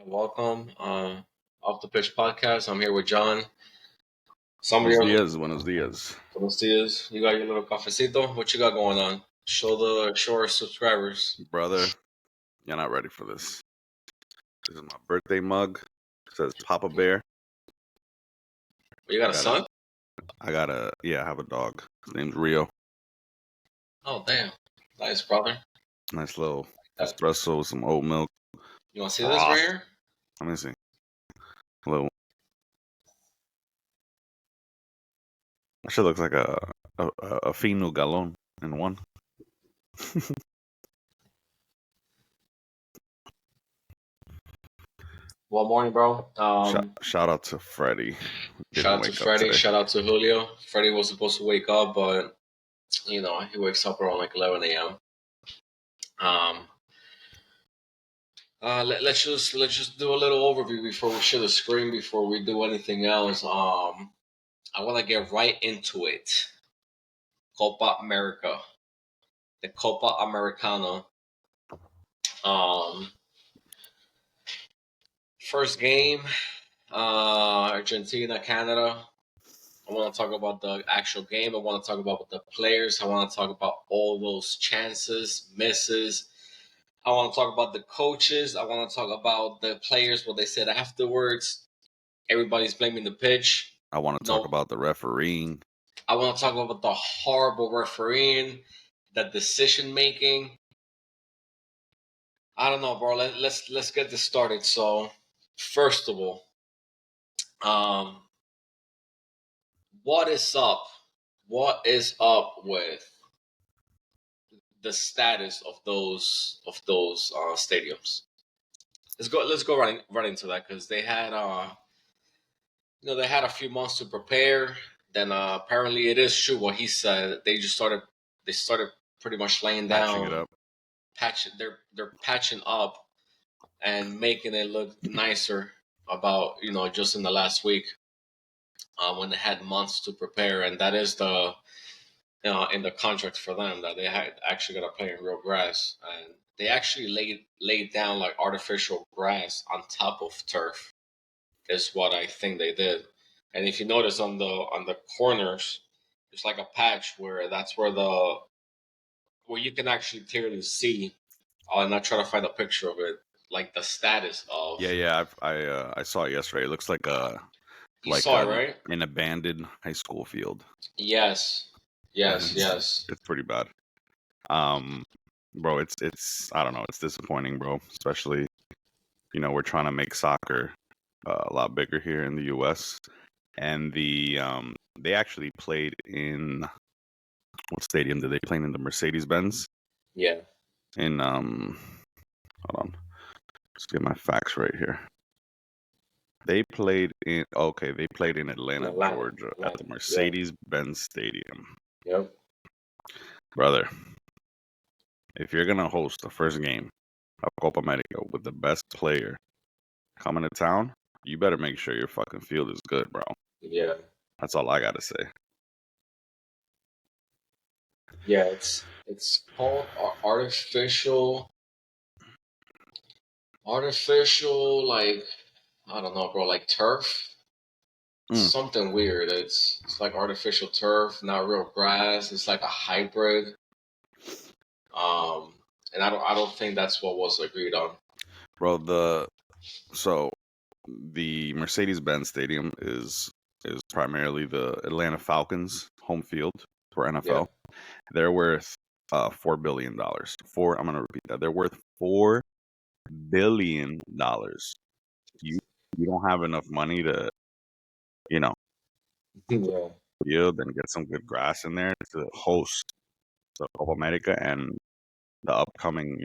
Welcome, Off the Pitch podcast. I'm here with John. Buenos Somebody dias, buenos dias. Buenos dias. You got your little cafecito. What you got going on? Show our subscribers. Brother, you're not ready for this. This is my birthday mug. It says Papa Bear. You got a son? I have a dog. His name's Rio. Oh, damn. Nice, brother. Nice little espresso with some oat milk. You want to see this right here? Let me see. Little. That shit looks like a fino galon in one. Well, morning, bro. Shout out to Freddie. Shout out to Freddie. Shout out to Julio. Freddie was supposed to wake up, but he wakes up around like 11 a.m. Let's just do a little overview before we share the screen before we do anything else. I want to get right into it. Copa America, the Copa Americana. First game, Argentina, Canada. I want to talk about the actual game. I want to talk about the players. I want to talk about all those chances, misses. I want to talk about the coaches. I want to talk about the players, what they said afterwards. Everybody's blaming the pitch. I want to talk about the refereeing. I want to talk about the horrible refereeing, the decision making. I don't know, bro. Let's get this started. So, first of all, what is up? What is up with the status of those stadiums? Let's go right into that because they had they had a few months to prepare. Then apparently it is true what he said. They started pretty much laying down, they're patching up and making it look nicer about just in the last week when they had months to prepare, and that is the in the contract for them that they had actually got to play in real grass, and they actually laid down like artificial grass on top of turf is what I think they did. And if you notice on the corners, there's like a patch where that's where you can actually clearly see. I'll not try to find a picture of it, like the status of. Yeah. I saw it yesterday. It looks like you saw it, right? An abandoned high school field. Yes. It's pretty bad. Bro, it's I don't know. It's disappointing, bro. Especially, we're trying to make soccer a lot bigger here in the U.S. And they actually played in what stadium did they play in? The Mercedes-Benz. Yeah. In hold on, let's get my facts right here. They played in Atlanta, Georgia, at the Mercedes-Benz Stadium. Yep. Brother, if you're gonna host the first game of Copa America with the best player coming to town, you better make sure your fucking field is good, bro. Yeah. That's all I gotta say. Yeah, it's called artificial, like I don't know, bro, like turf. Something weird. It's like artificial turf, not real grass. It's like a hybrid. And I don't think that's what was agreed on. Bro, the Mercedes-Benz Stadium is primarily the Atlanta Falcons' home field for NFL. Yeah. They're worth $4 billion. I'm gonna repeat that. They're worth $4 billion. You don't have enough money to, field and get some good grass in there to host the Copa America and the upcoming,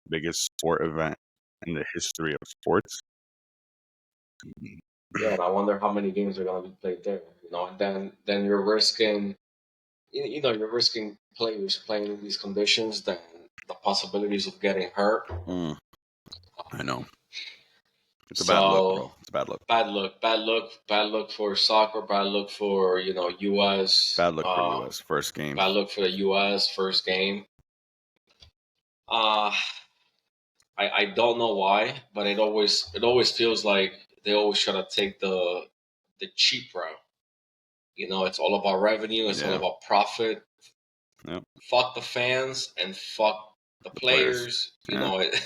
biggest sport event in the history of sports. Yeah, and I wonder how many games are going to be played there. And then you're risking, you're risking players playing in these conditions. Then the possibilities of getting hurt. I know. It's a bad look, bro. It's bad look. Bad look for soccer. Bad look for U.S. Bad look for U.S. first game. Bad look for the U.S. first game. I don't know why, but it always feels like they always try to take the cheap route. It's all about revenue. It's all Yeah. about profit. Yep. Fuck the fans and fuck the The players. players. Yeah.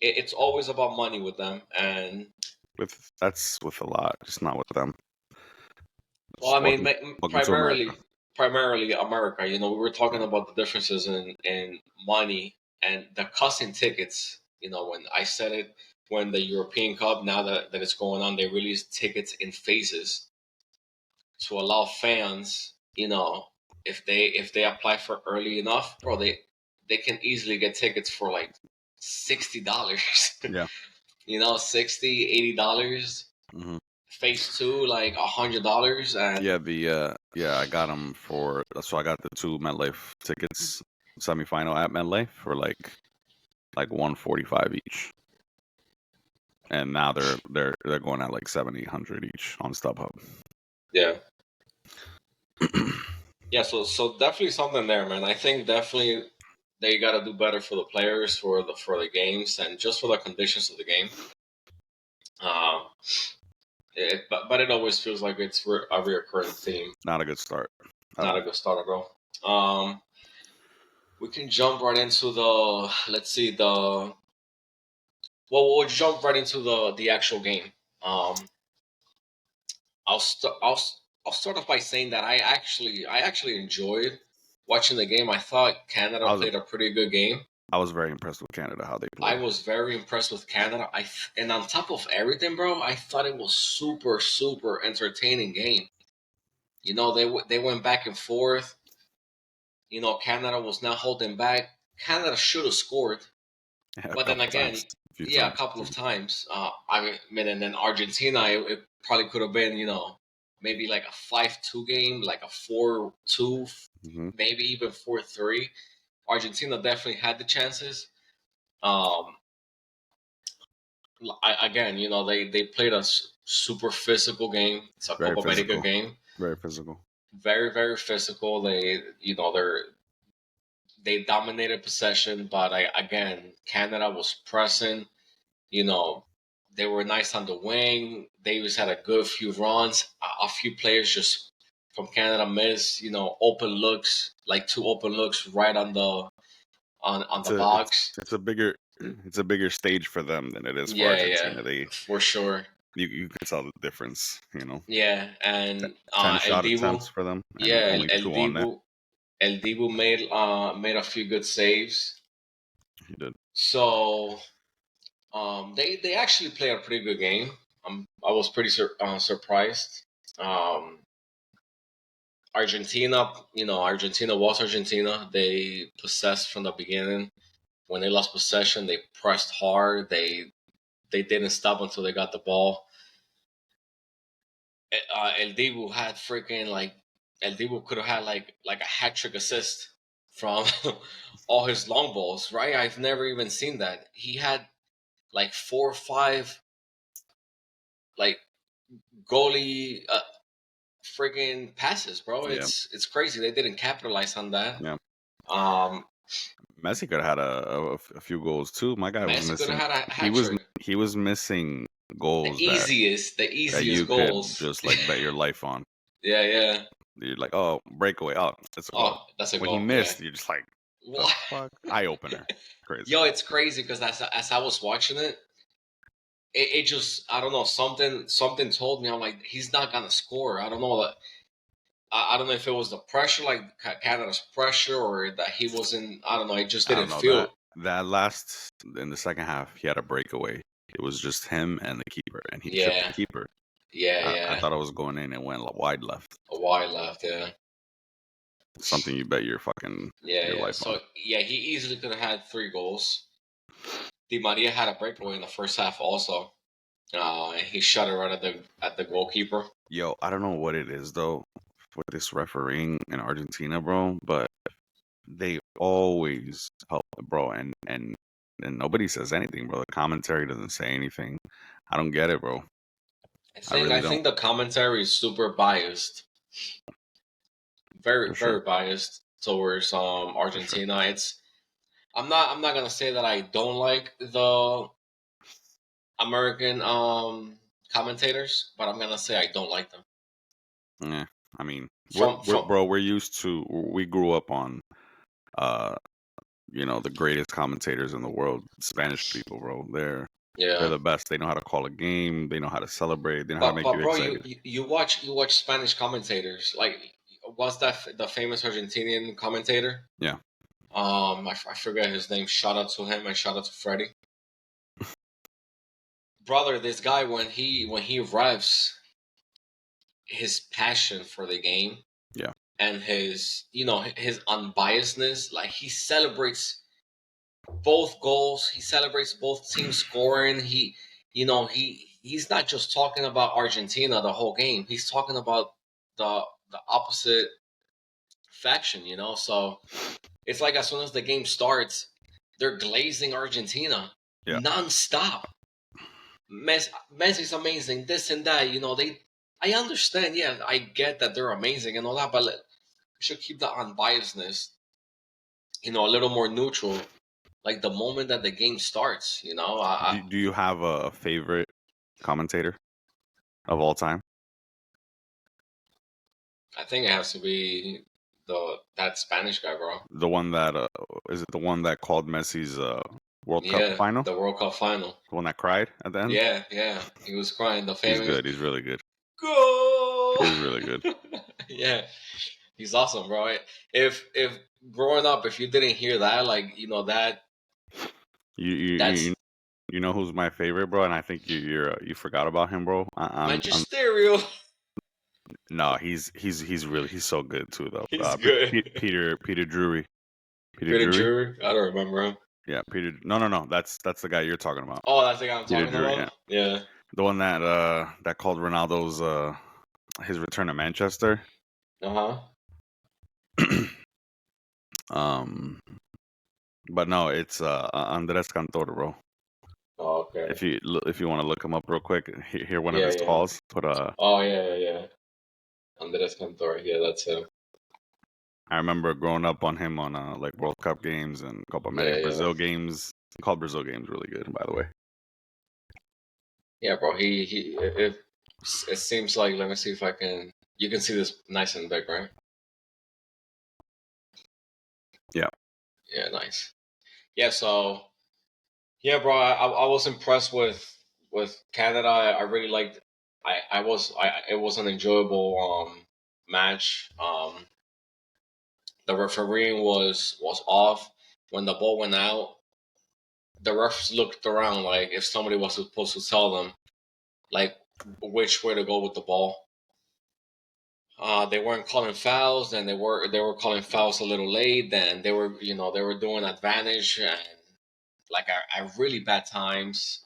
It's always about money with them. And That's with a lot, just not with them. well, Just I mean, welcome to America. primarily America. We were talking Yeah. about the differences in money and the costing tickets. When I said it, when the European Cup, now that it's going on, they release tickets in phases to allow fans. If they apply for early enough, bro, they can easily get tickets for like $60. Yeah. 60, $80. Hmm. Phase two, like $100, and I got them for. So I got the two MetLife tickets, semifinal at MetLife for like 145 each, and now they're going at like 700-800 each on StubHub. yeah. Yeah, so definitely something there, man. I think definitely they got to do better for the players, for the games, and just for the conditions of the game. Um, but it always feels like it's a recurring theme. Not a good start at Not a all. good starter, bro. We can jump right into the. Let's see the. Well, we'll jump right into the actual game. Um, I'll start off by saying that I actually enjoyed watching the game. I thought Canada I was played a pretty good game. I was very impressed with Canada how they I played. was very impressed with Canada. And on top of everything, bro, I thought it was super super entertaining game. They went back and forth. Canada was not holding back. Canada should have scored, Yeah, a but then couple again, times, a few yeah, a times. couple of times. I mean, and then Argentina, it probably could have been, maybe like a 5-2 game, like a 4-2, Hmm. maybe even 4-3. Argentina definitely had the chances. Um, again, they played a super physical game. It's a Very Copa America physical. game. Very physical. Very, very physical. They dominated possession, but again, Canada was pressing. You know, they were nice on the wing. Davis had a good few runs. A few players just from Canada missed, open looks, like two open looks right on It's the a it's box. it's a bigger stage for them than it is for Yeah, yeah, Argentina. for sure. You can tell the difference. Yeah, and 10 El shot attempts Dibu, for them and yeah, only El two on net. Dibu, El Dibu made a few good saves. He did. So they actually played a pretty good game. I was pretty surprised. Um, Argentina was Argentina. They possessed from the beginning. When they lost possession, they pressed hard. They didn't stop until they got the ball. El Dibu had freaking like El Dibu could have had like a hat trick assist from all his long balls, right? I've never even seen that. He had like 4 or 5 like goalie freaking passes, bro. Yeah, It's crazy. They didn't capitalize on that. yeah. Um, Messi could have had a few goals too. My guy was Messi could have missing. had a He hat was trick. he was missing The goals easiest, the that easiest you could goals. just like bet your life on. Yeah, yeah. You're like, oh, breakaway, oh, that's a goal. Oh, that's a When he goal. Yeah. missed, you're just like, the What? fuck, eye opener, crazy. Yo, it's crazy because as I was watching it just I don't know something told me I'm like he's not gonna score. I don't know that. I don't know if it was the pressure, like Canada's pressure, or that he wasn't. I don't know. It just I didn't don't know that feel. that last in the second half, he had a breakaway. It was just him and the keeper, and he tripped the Yeah, keeper. yeah, I yeah. thought it was going in and went wide left. A wide left. Yeah, Something you bet your fucking yeah, your yeah. life on. So yeah, he easily could have had 3 goals. Di Maria had a breakaway in the first half also. And he shot it right at the goalkeeper. Yo, I don't know what it is though with this refereeing in Argentina, bro, but they always help, bro, and nobody says anything, bro. The commentary doesn't say anything. I don't get it, bro. I I think really I don't. think the commentary is super biased, very For sure. very biased towards For sure. Argentina. I'm not gonna say that I don't like the American commentators, but I'm gonna say I don't like them. Yeah, I mean, From we're used to. We grew up on, uh, the greatest commentators in the world, Spanish people, bro. They're yeah. the best. They know how to call a game. They know how to celebrate. They know how to make But you bro, excited. you watch Spanish commentators like what's the famous Argentinian commentator? Yeah, I forget his name. Shout out to him and shout out to Freddie. Brother, this guy when he revs his passion for the game yeah. and his his unbiasedness, like he celebrates both goals, he celebrates both teams scoring. He's not just talking about Argentina the whole game. He's talking about the opposite faction, So it's like as soon as the game starts, they're glazing Argentina Yeah. nonstop. Messi's amazing, this and that. I understand. Yeah, I get that they're amazing and all that, but we should keep the unbiasedness, a little more neutral. Like the moment that the game starts, Do you have a favorite commentator of all time? I think it has to be that Spanish guy, bro. The one that is it the one that called Messi's World Cup Yeah, final? the World Cup final. The one that cried at the end? Yeah, yeah, he was crying. The He's famous good. He's really good. go. He's really good. Yeah, he's awesome, bro. If growing up, if you didn't hear that, like that, You you that's you, you know who's my favorite, bro? And I think you forgot about him, bro. magisterial. No, he's so good too, though. He's good. Peter Drury. Peter Peter Drury. Drury. I don't remember him. Yeah, Peter. No. That's the guy you're talking about. Oh, that's the guy I'm Peter talking Drury. about. Yeah. The one that called Ronaldo's his return to Manchester. Uh um, but no, it's Andres Cantor, bro. Oh, okay. If you want to look him up real quick, hear one of Yeah, his yeah. calls. But Oh, yeah. Andres Cantor. Yeah, that's him. I remember growing up on him on like World Cup games and Copa America, Yeah. Brazil games. He called Brazil games really good, by the way. Yeah, bro. It seems like. Let me see if I can. You can see this nice and big, right? Yeah. Yeah, nice. Yeah. So. Yeah, bro. I was impressed with Canada. I really liked. It was an enjoyable match. The refereeing was off when the ball went out. The refs looked around like if somebody was supposed to tell them like which way to go with the ball. They weren't calling fouls, and they were calling fouls a little late. Then they were doing advantage and like at really bad times.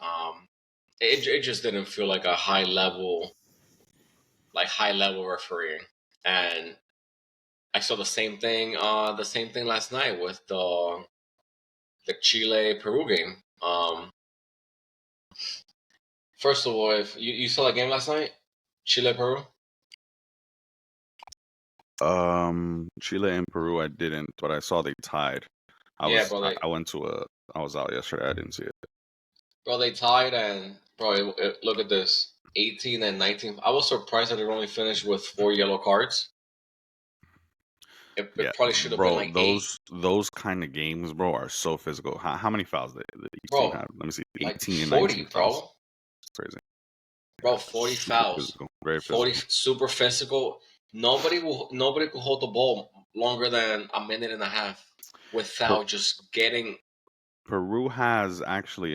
It just didn't feel like a high level refereeing. And I saw the same thing. The same thing last night with the Chile Peru game. First of all, if you saw the game last night, Chile Peru. Chile and Peru, I didn't, but I saw they tied. Yeah, bro. I was out yesterday. I didn't see it. Bro, they tied, and bro, look at this, 18 and 19. I was surprised that it only finished with 4 yellow cards. Yeah, It probably should have been bro, like 8. those kind of games, bro, are so physical. How many fouls did each team Bro, have? Let me see, like 18 and 40, 19 fouls. bro. It's crazy. Bro, Yeah, 40 super fouls. physical, very 40 physical. super physical. Nobody could hold the ball longer than a minute and a half Per- without just getting. Peru has actually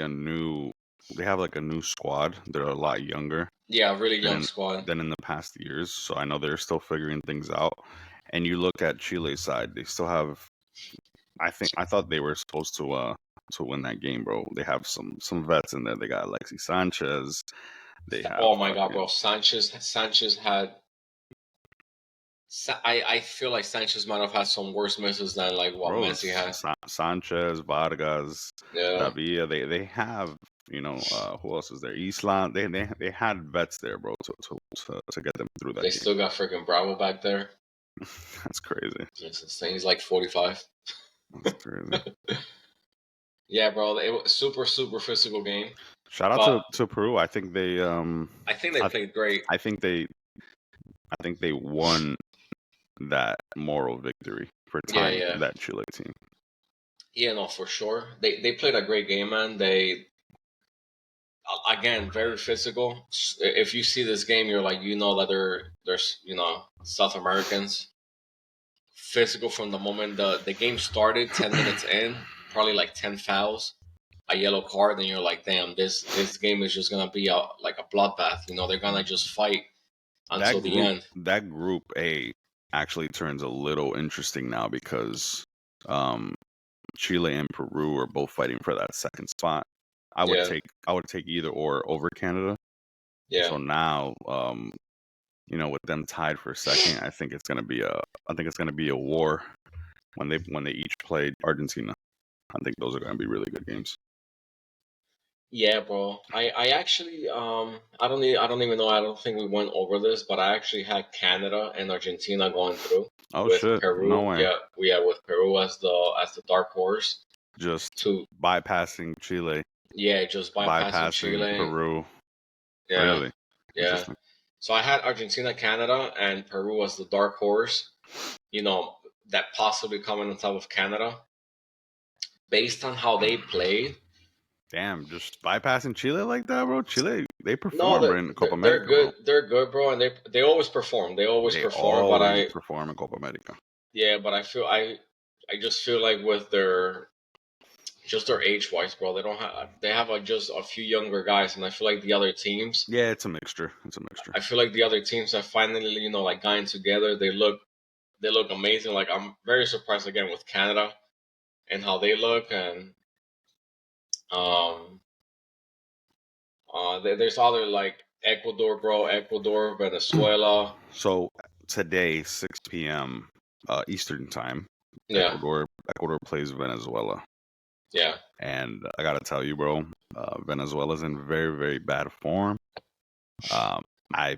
they have like a new squad. They're a lot younger Yeah, a really young than squad. than in the past years, so I know they're still figuring things out. And you look at Chile's side, they still have. I thought they were supposed to win that game, bro. They have some vets in there. They got Alexis Sanchez. They have Oh my god, fucking bro. Sanchez had. I feel like Sanchez might have had some worse misses than like what bro Messi had. Sanchez, Vargas, Yeah, Davia. They have who else is there? Island. They had vets there, bro, to get them through that they game. still got freaking Bravo back there. That's crazy. It's insane. He's like 45. That's crazy. Yeah, bro. It was super physical game. Shout out But to Peru. I think they I think they I, played great. I think they won that moral victory for Yeah, tying yeah. that Chile team. Yeah, no, for sure. They played a great game, man. They again very physical. If you see this game, you're like, you know that there's South Americans physical from the moment the game started. 10 minutes in, probably like 10 fouls, a yellow card, and you're like, damn, this game is just gonna be like a bloodbath. They're gonna just fight until the end. That group A actually turns a little interesting now because um, Chile and Peru are both fighting for that second spot. Yeah, I would take either or over Canada. yeah. So now, with them tied for second, I think it's gonna be a war when they each played Argentina. I think those are gonna be really good games. Yeah, bro. I actually I don't even know. I don't think we went over this, but I actually had Canada and Argentina going through Oh with shit! No Peru. way. Yeah, we had with Peru as the dark horse Just to bypassing Chile, yeah, just bypassing bypassing Chile. Peru. Yeah, Really yeah. interesting. So I had Argentina, Canada, and Peru as the dark horse. That possibly coming on top of Canada based on how they played. Damn, just bypassing Chile like that, bro. Chile, they No, perform in Copa they're America, bro. good. They're good, bro, and they always perform. They always They perform. But always perform in Copa America. yeah, but I just feel like with their just their age wise, bro, they have just a few younger guys, and I feel like the other teams. Yeah, it's a mixture. It's a mixture. I feel like the other teams have finally like gotten together. They look amazing. Like I'm very surprised again with Canada and how they look, and um there's other like Ecuador, bro, Ecuador, Venezuela. So today, 6 p.m. Eastern time, Yeah, Ecuador plays Venezuela, yeah. and I gotta tell you, bro, Venezuela's in very very bad form. Um, I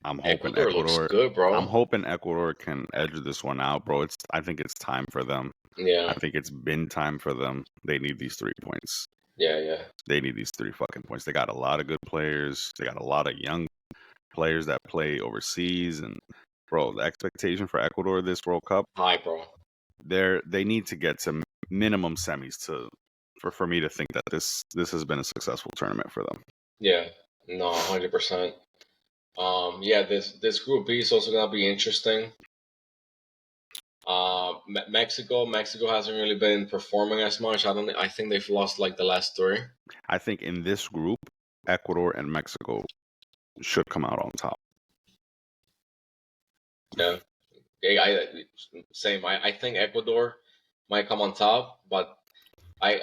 I'm hoping Ecuador looks good, I'm bro. hoping Ecuador can edge this one out, bro. I think it's time for them. I Yeah, think it's been time for them. They need these 3 points. yeah, yeah. They need these three fucking points. They got a lot of good players. They got a lot of young players that play overseas. And bro, the expectation for Ecuador this World Cup, Hi, bro. they need to get to minimum semis for me to think that this has been a successful tournament for them. Yeah, no, 100%. Yeah, this Group B is also gonna be interesting. Mexico hasn't really been performing as much. I think they've lost like the last three. I think in this group, Ecuador and Mexico should come out on top. Yeah, yeah. Same. I think Ecuador might come on top, but I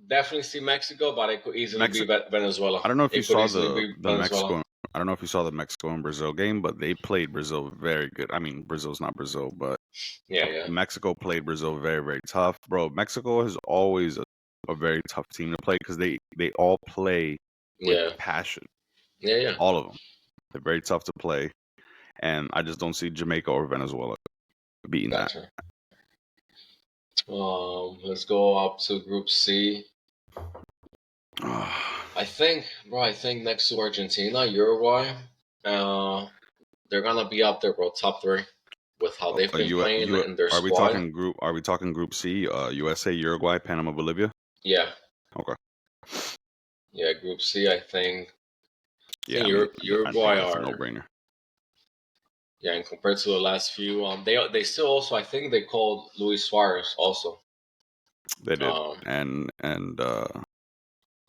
definitely see Mexico. But it could easily be Venezuela. I don't know if you It could saw easily be the Venezuela. Mexico. I don't know if you saw the Mexico and Brazil game, but they played Brazil very good. I mean, Brazil's not Brazil, but Yeah, yeah, Mexico played Brazil very, very tough, bro. Mexico is always a very tough team to play because they all play with yeah, passion. yeah, yeah. All of them. They're very tough to play, and I just don't see Jamaica or Venezuela beating that. Gotcha. Let's go up to Group C. I think, bro. I think next to Argentina, Uruguay, uh, they're gonna be up there, bro. Top three with how they've been playing in their Are we squad. talking group? Are we talking Group C? USA, Uruguay, Panama, Bolivia. Yeah, Okay. yeah. Group C, I think. I Yeah, think I mean, I think Uruguay that's a are no-brainer. yeah, and compared to the last few, they still also I think they called Luis Suarez also. They did, Um, and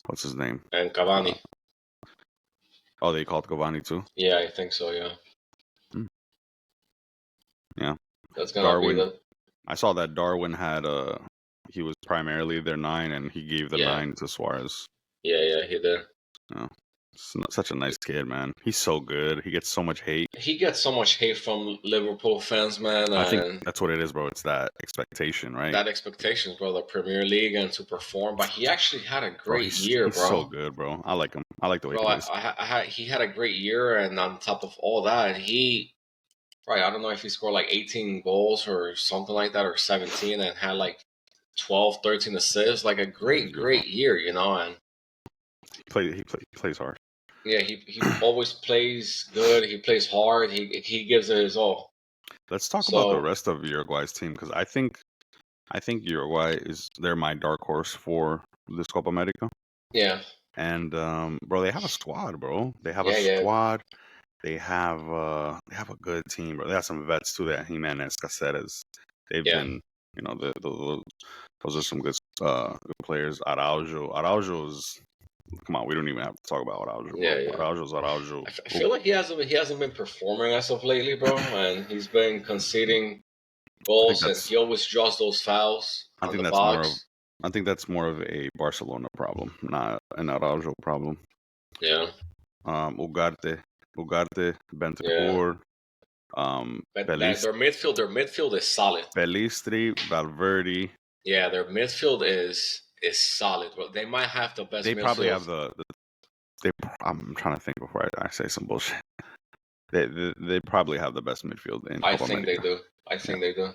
what's his name? and Uh, Cavani. oh, they called Cavani too. Yeah, I think so. Yeah, Hmm. Yeah, that's gonna be Darwin. the I saw that Darwin had he was primarily their 9, and he gave the yeah, 9 to Suarez. yeah. He did. Yeah, such a nice kid, man. He's so good. He gets so much hate. He gets so much hate from Liverpool fans, man, I think and that's what it is, bro. It's that expectation, right? that expectations, bro, the Premier League and to perform. But he actually had a Bro, great year, he's so bro. good, bro. I like him. I like the way Bro, he plays. he had a great year, and on top of all that, right, I don't know if he scored like 18 goals or something like that, or 17, and had like 12, 13 assists, like a great, great year, you know. And He plays hard. yeah, he always plays good. He plays hard. He gives it his all. Let's talk about the So rest of Uruguay's team because I think Uruguay they're my dark horse for this Copa America. yeah, And bro, they have a squad, bro. They have a yeah. squad. They have a good team, bro. They have some vets too. That Jimenez, Caceres. They've Yeah. been, you know, those are some good players. Araujo's. Come on, we don't even have to talk about Araujo, bro. Yeah. Araujo. I feel like he hasn't been performing as of lately, bro, and he's been conceding goals, and he always draws those fouls on the box. I think that's more of a Barcelona problem, not an Araujo problem. Yeah. Ugarte, Yeah. Bentancur, But their midfield is solid. Pelistri, Valverde. Yeah, their midfield is solid, bro. They might have the best. They midfield. probably have I'm trying to think before I say some bullshit. They probably have the best midfield in I Copa think America. they do. I think they do.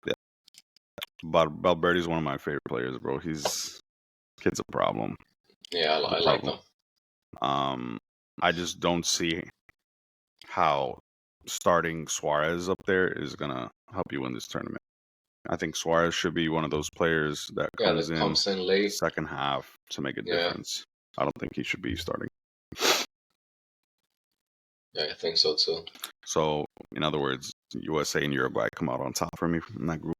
Yeah, but Valverde's one of my favorite players, bro. Kid's a problem. Yeah, I like them. I just don't see how starting Suarez up there is gonna help you win this tournament. I think Suarez should be one of those players that comes in late. second half to make a difference. I don't think he should be starting. Yeah, I think so too. So, in other words, USA and Uruguay come out on top for me in that group.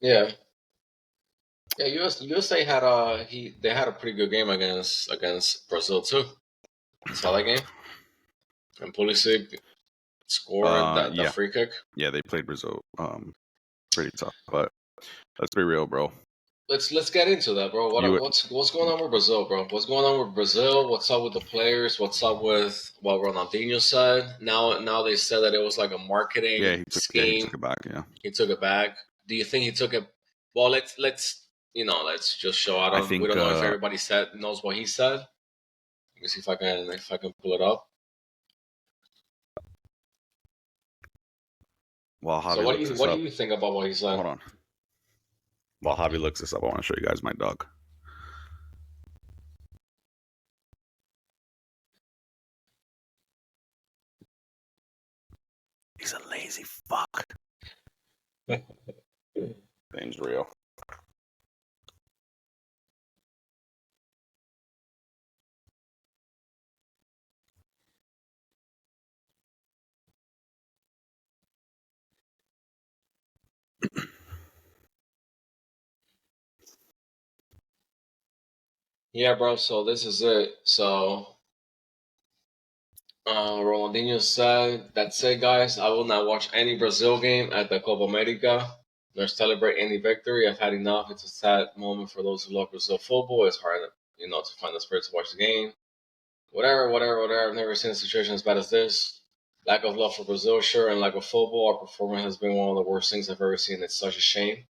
Yeah. Yeah, USA had they had a pretty good game against Brazil too. Saw that game? And Pulisic scored that free kick. Yeah, they played Brazil pretty tough, but let's be real, bro. Let's get into that, bro. What's going on with Brazil, bro? What's going on with Brazil? What's up with the players? What's up with what Ronaldinho said? Now they said that it was like a marketing scheme. He took it back. Yeah, he took it back. Do you think he took it? Well, let's just show out. We don't know if everybody knows what he said. Let me see if I can pull it up. Well, so what do you think about what he said? Hold on. While Javi looks this up, I want to show you guys my dog. He's a lazy fuck. Name's real. Yeah, bro. So this is it. So Ronaldinho said, "That's it, guys. I will not watch any Brazil game at the Copa America nor celebrate any victory. I've had enough. It's a sad moment for those who love Brazil football. It's hard, to find the spirit to watch the game. Whatever. I've never seen a situation as bad as this. Lack of love for Brazil, sure, and lack of football. Our performance has been one of the worst things I've ever seen. It's such a shame."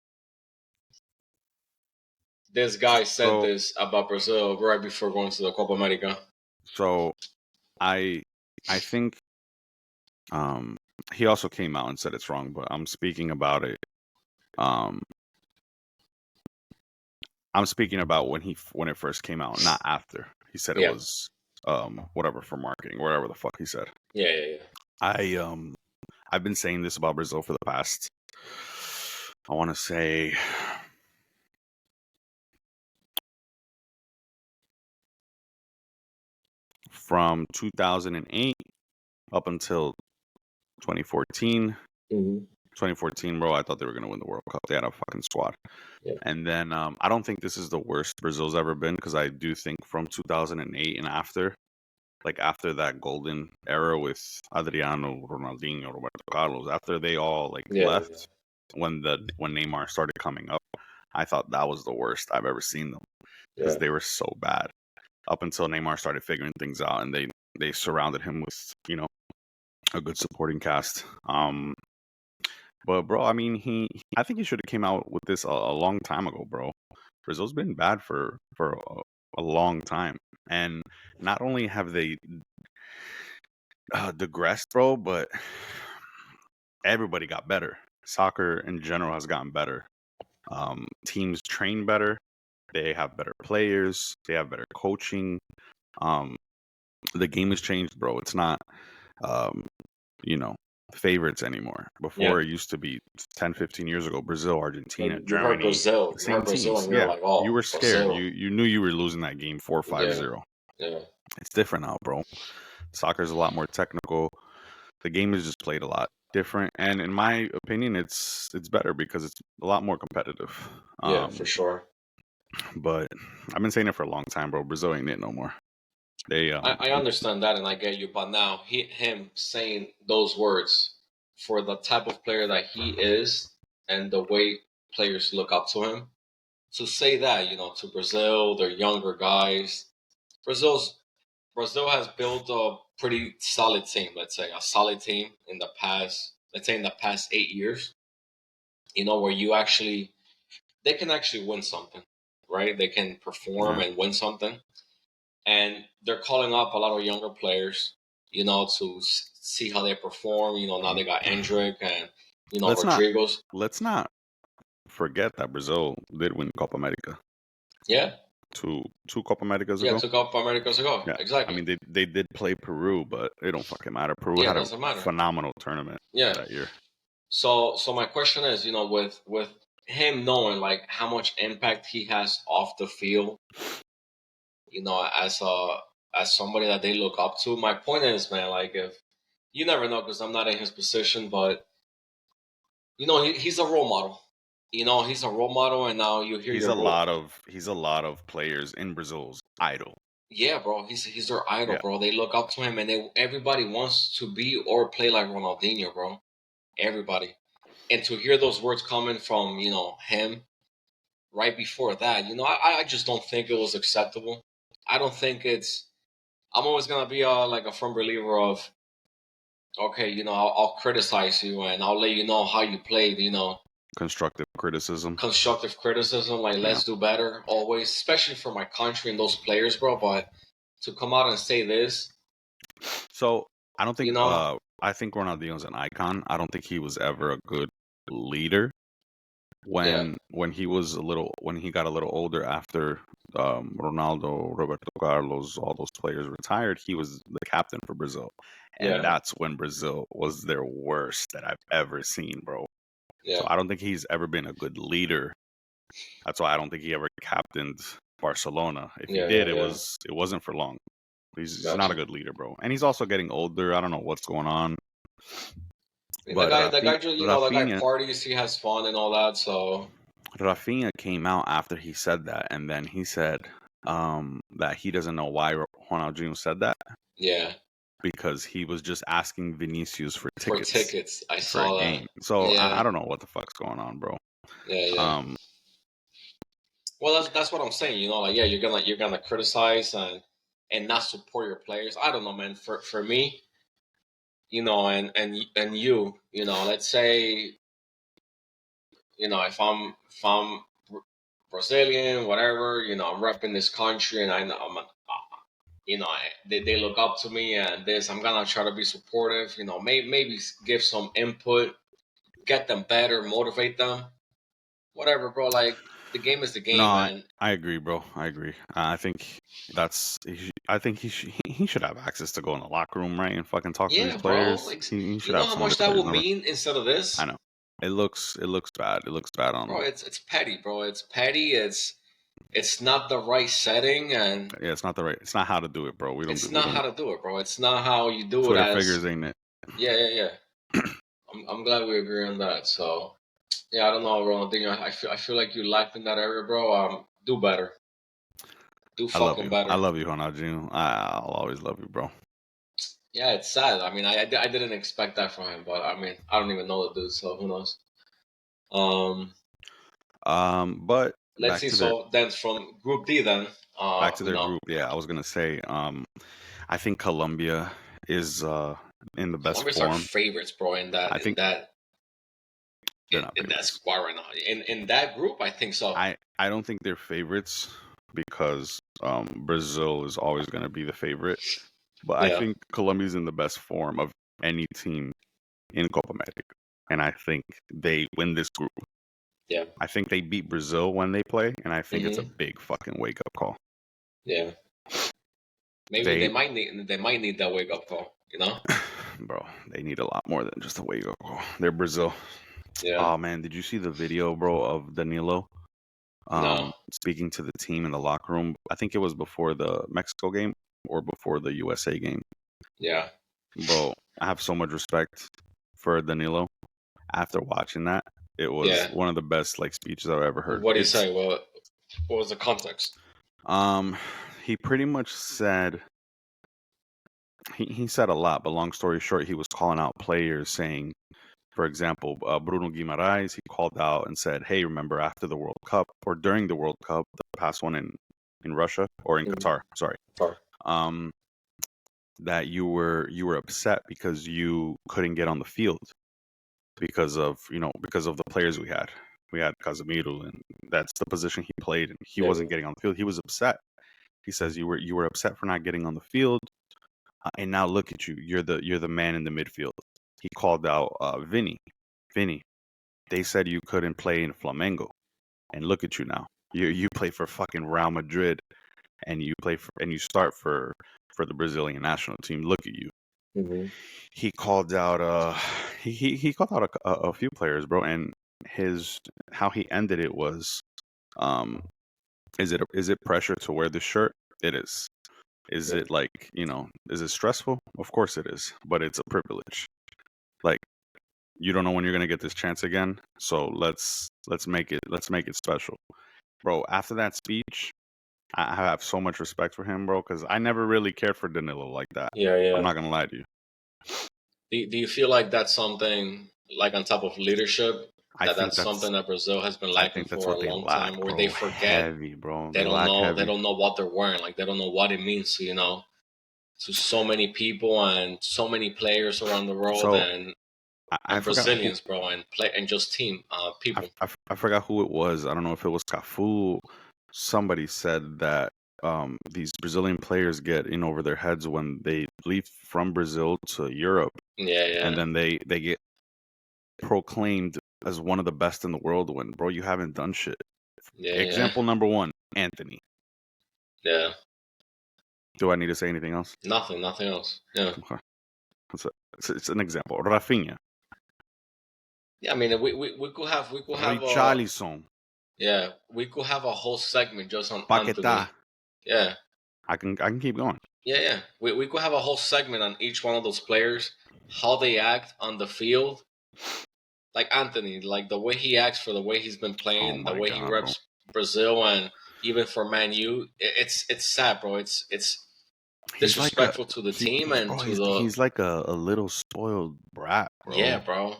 This guy said this about Brazil right before going to the Copa America. So, I think he also came out and said it's wrong, but I'm speaking about it. I'm speaking about when it first came out, not after. He said it was whatever for marketing, whatever the fuck he said. Yeah. I've been saying this about Brazil for the past, I want to say, from 2008 up until 2014. 2014, bro, I thought they were going to win the World Cup. They had a fucking squad. Yeah. And then I don't think this is the worst Brazil's ever been, because I do think from 2008 and after, like after that golden era with Adriano, Ronaldinho, Roberto Carlos, after they all left, when Neymar started coming up, I thought that was the worst I've ever seen them, because they were so bad up until Neymar started figuring things out, and they surrounded him with a good supporting cast. But bro, I mean, I think he should have came out with this a long time ago, bro. Brazil's been bad for a long time, and not only have they digressed, bro, but everybody got better. Soccer in general has gotten better. Teams train better. They have better players. They have better coaching. Um, the game has changed, bro. It's not, um, you know, favorites anymore. Yeah. Before it used to be 10, 15 years ago, Brazil, Argentina, Like Germany, the You heard same Brazil, teams. and you're Yeah. like, You oh, were scared. Brazil. You knew you were losing that game 4-5 Yeah, 0. yeah, It's different now, bro. Soccer's a lot more technical. The game is just played a lot different, and in my opinion, it's better because it's a lot more competitive. yeah, for sure. But I've been saying it for a long time, bro. Brazil ain't it no more. They I understand that, and I get you. But now, him saying those words for the type of player that he is, and the way players look up to him, to say that, to Brazil, they're younger guys. Brazil has built a pretty solid team. Let's say a solid team in the past. Let's say in the past 8 years. Where they can actually win something, right? They can perform yeah. and win something, and they're calling up a lot of younger players, to see how they perform. Now they got Endrick and Let's not Rodrigo's. let's not forget that Brazil did win Copa America Yeah, two Copa Americas yeah, ago. to Copa Americas ago, Yeah, I exactly. mean they did play Peru, but it don't fucking matter. Peru Yeah, it had a doesn't matter. phenomenal tournament Yeah. that year. So my question is, with him knowing like how much impact he has off the field, as somebody that they look up to. My point is, man, like if you never know, because I'm not in his position, but he's a role model. He's a role model, and now you hear He's your a role. lot of players in Brazil's idol. Yeah, bro, he's their idol, Yeah, bro. They look up to him, and everybody wants to be or play like Ronaldinho, bro. Everybody, and to hear those words coming from him right before that, I just don't think it was acceptable. I don't think it's. I'm always gonna be like a firm believer of, okay, I'll criticize you and I'll let you know how you played. constructive criticism. Constructive criticism, like Yeah. let's do better always, especially for my country and those players, bro. But to come out and say this, So I don't think you know, I think Ronaldinho's an icon. I don't think he was ever a good leader. yeah, When he got a little older after Ronaldo, Roberto Carlos, all those players retired, he was the captain for Brazil, and yeah, that's when Brazil was their worst that I've ever seen, bro. So yeah, I don't think he's ever been a good leader. That's why I don't think he ever captained Barcelona. If he yeah, did, yeah, yeah. it wasn't for long. He's not a Gotcha. good leader, bro, and he's also getting older. I don't know what's going on, I mean, but the guy parties, he has fun and all that. So Rafinha came out after he said that, and then he said that he doesn't know why Ronaldinho said that yeah, because he was just asking Vinicius for for tickets tickets, I for a saw that. game. So I Yeah, don't know what the fuck's going on, bro. yeah, yeah. Um, Well, that's what I'm saying. Like, yeah, you're gonna criticize and not support your players. I don't know, man. For me, and let's say, if I'm Brazilian, whatever, I'm repping this country, and I know they look up to me, and this I'm gonna try to be supportive. Maybe give some input, get them better, motivate them, whatever, bro. Like the game is the no, game, man. I agree, bro. I agree. I think I think he should have access to go in the locker room, right, and fucking talk to these Yeah, bro. players. Like, He should you know have how some of much the that players' would number. mean instead of I this, know. It looks bad. It looks bad on bro. him. It's petty, bro. It's petty. It's not the right setting, and Yeah, it's not how to do it, bro. it's We not don't how to do it, bro. It's not how you do it. Twitter As figures ain't it. yeah, yeah, yeah. I'm glad we agree on that. So yeah, I don't know, Ronaldinho. I feel like you lacked in that area, bro. Do better. Do fucking I better. love you, Ronaldinho. I'll always love you, bro. Yeah, it's sad. I mean, I didn't expect that from him, but I mean, I don't even know the dude, so who knows? Um, But let's see. So then from Group D, then, back to their group. Yeah, I was gonna say, I think Colombia is in the best Colombia's our form. favorites, bro. In I that in think that they're not in that favorites. squad right now. In that group, I think so. I don't think they're favorites because Brazil is always gonna be the favorite. But I Yeah, think Colombia's in the best form of any team in Copa America. and I think they win this group. Yeah. I think they beat Brazil when they play, and I think it's a Mm-hmm. big fucking wake up call. Yeah. Maybe They, they might need that wake up call. You know. bro, they need a lot more than just a wake up call. They're Brazil. Yeah. Oh man, did you see the video, bro, of Danilo No. speaking to the team in the locker room? I think it was before the Mexico game or before the USA game. Yeah. Bro, I have so much respect for Danilo. After watching that, it was Yeah. one of the best like speeches I've ever heard. What do you It's say? What was the context? um he pretty much said he said a lot, but long story short, he was calling out players saying, for example, Bruno Guimaraes, he called out and said, "Hey, remember after the World Cup or during the World Cup, the past one in Russia or in Mm-hmm. Qatar, sorry, um, that you were upset because you couldn't get on the field because of the players we had. We had Casemiro, and that's the position he played, and he Yeah. wasn't getting on the field. He was upset. He says you were upset for not getting on the field, and now look at you. You're the man in the midfield. He called out Vinny. Vinny, they said you couldn't play in Flamengo, and look at you now. You play for fucking Real Madrid, and you start for the Brazilian national team. Look at you. Mm-hmm. He called out he called out a few players, bro, and his how he ended it was, um, is it pressure to wear this shirt? It is. Is Yeah. it like, is it stressful? Of course it is, but it's a privilege. Like, you don't know when you're gonna get this chance again, so let's make it special, bro. After that speech, I have so much respect for him, bro, because I never really cared for Danilo like that. Yeah. I'm Yeah. not gonna lie to you. Do you feel like that's something like on top of leadership I think that's that's something that Brazil has been I lacking think that's for a what they long lack, time, where they bro. forget Heavy, bro. They lack they heavy. don't know what they're wearing, like they don't know what it means to to so many people and so many players around the world So I and forgot who Brazilians, bro, and play and just team people. I forgot who it was. I don't know if it was Cafu. Somebody said that these Brazilian players get in over their heads when they leave from Brazil to Europe, Yeah. and Yeah. then they get proclaimed as one of the best in the world when, bro, you haven't done shit. Yeah. Yeah. Example number one, Anthony. Yeah. Do I need to say anything else? Nothing else. Yeah. Okay. It's an example. Rafinha. Yeah. I mean, we could have a Richarlison. yeah, we could have a whole segment just on Paquetá. Anthony. Yeah. I can keep going. Yeah, yeah. We could have a whole segment on each one of those players, how they act on the field. Like Anthony, like the way he acts for the way he's been Oh playing, the my way he god, bro. reps Brazil, and even for Man U, it's sad, bro. It's He's like a disrespectful to the he, team he and bro. to He's the like a little spoiled brat, yeah, bro. bro.